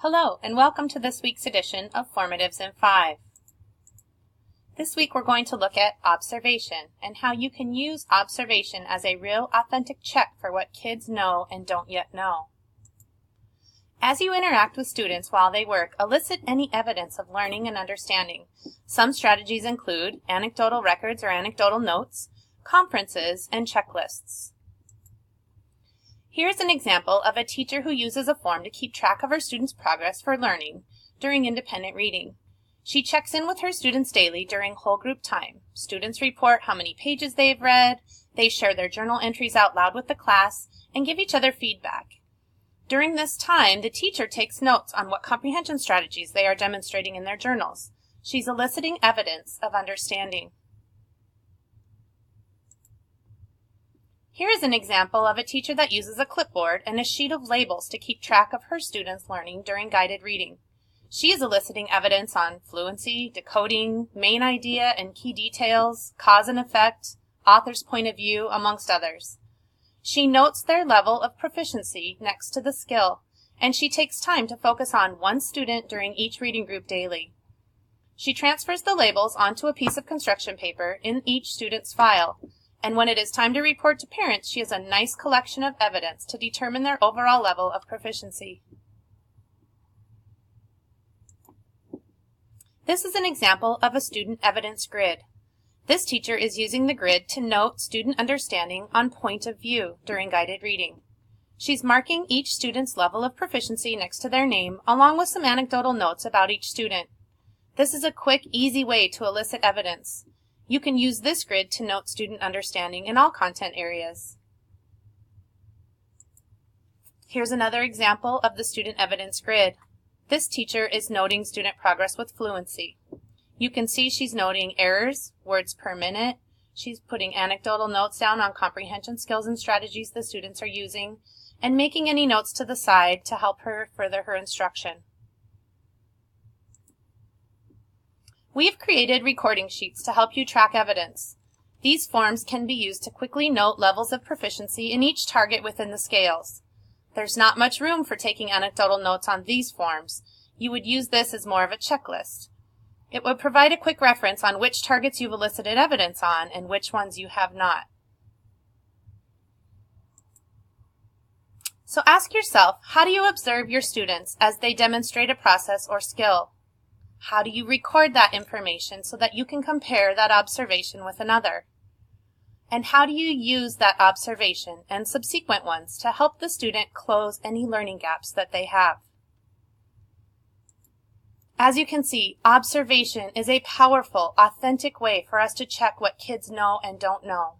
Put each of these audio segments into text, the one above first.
Hello, and welcome to this week's edition of Formatives in 5. This week we're going to look at observation and how you can use observation as a real authentic check for what kids know and don't yet know. As you interact with students while they work, elicit any evidence of learning and understanding. Some strategies include anecdotal records or anecdotal notes, conferences, and checklists. Here's an example of a teacher who uses a form to keep track of her students' progress for learning during independent reading. She checks in with her students daily during whole group time. Students report how many pages they've read, they share their journal entries out loud with the class, and give each other feedback. During this time, the teacher takes notes on what comprehension strategies they are demonstrating in their journals. She's eliciting evidence of understanding. Here is an example of a teacher that uses a clipboard and a sheet of labels to keep track of her students' learning during guided reading. She is eliciting evidence on fluency, decoding, main idea and key details, cause and effect, author's point of view, amongst others. She notes their level of proficiency next to the skill, and she takes time to focus on one student during each reading group daily. She transfers the labels onto a piece of construction paper in each student's file, and when it is time to report to parents, she has a nice collection of evidence to determine their overall level of proficiency. This is an example of a student evidence grid. This teacher is using the grid to note student understanding on point of view during guided reading. She's marking each student's level of proficiency next to their name, along with some anecdotal notes about each student. This is a quick, easy way to elicit evidence. You can use this grid to note student understanding in all content areas. Here's another example of the student evidence grid. This teacher is noting student progress with fluency. You can see she's noting errors, words per minute. She's putting anecdotal notes down on comprehension skills and strategies the students are using, and making any notes to the side to help her further her instruction. We've created recording sheets to help you track evidence. These forms can be used to quickly note levels of proficiency in each target within the scales. There's not much room for taking anecdotal notes on these forms. You would use this as more of a checklist. It would provide a quick reference on which targets you've elicited evidence on and which ones you have not. So ask yourself, how do you observe your students as they demonstrate a process or skill? How do you record that information so that you can compare that observation with another? And how do you use that observation and subsequent ones to help the student close any learning gaps that they have? As you can see, observation is a powerful, authentic way for us to check what kids know and don't know.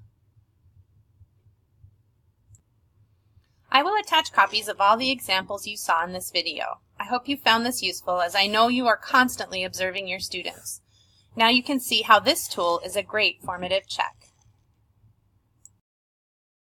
I will attach copies of all the examples you saw in this video. I hope you found this useful, as I know you are constantly observing your students. Now you can see how this tool is a great formative check.